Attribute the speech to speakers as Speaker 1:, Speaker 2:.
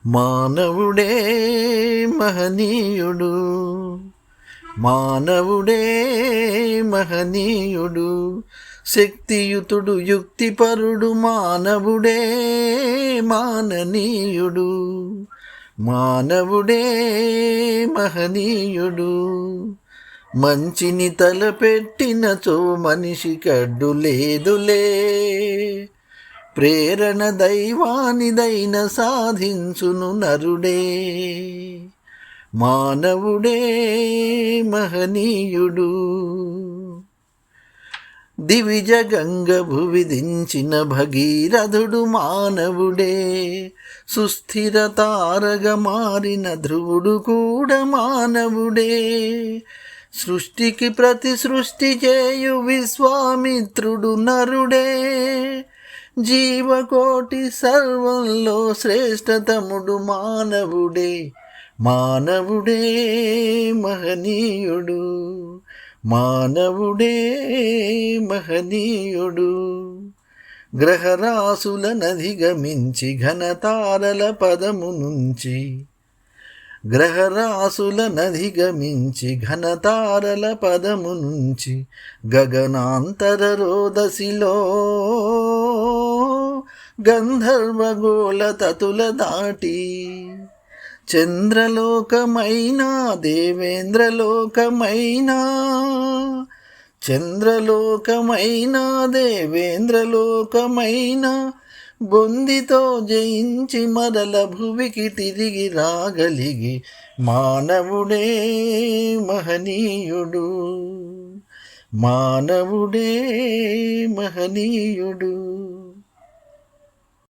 Speaker 1: మానవుడే మహనీయుడు, మానవుడే మహనీయుడు, శక్తియుతుడు యుక్తిపరుడు, మానవుడే మాననీయుడు, మానవుడే మహనీయుడు. మంచిని తలపెట్టినచో మనిషికి అడ్డు లేదులే, ప్రేరణ దైవానిదైన సాధించును నరుడే. మానవుడే మహనీయుడు. దివిజ గంగ భువిదించిన భగీరథుడు మానవుడే, సుస్థిర తారగ మారిన ధ్రువుడు కూడా మానవుడే, సృష్టికి ప్రతి సృష్టి చేయు విశ్వామిత్రుడు నరుడే, జీవకోటి సర్వంలో శ్రేష్టతముడు మానవుడే. మానవుడే మహనీయుడు, మానవుడే మహనీయుడు. గ్రహరాశులనధిగమించి ఘనతారల పదము నుంచి, గ్రహరాశులనధిగమించి ఘనతారల పదము నుంచి, గగనాంతర రోదసిలో గంధర్వగోళ తతుల దాటి, చంద్రలోకమైనా దేవేంద్రలోకమైనా, చంద్రలోకమైనా దేవేంద్రలోకమైనా, బొందితో జయించి మరల భువికి తిరిగి రాగలిగి మానవుడే మహనీయుడు, మానవుడే మహనీయుడు.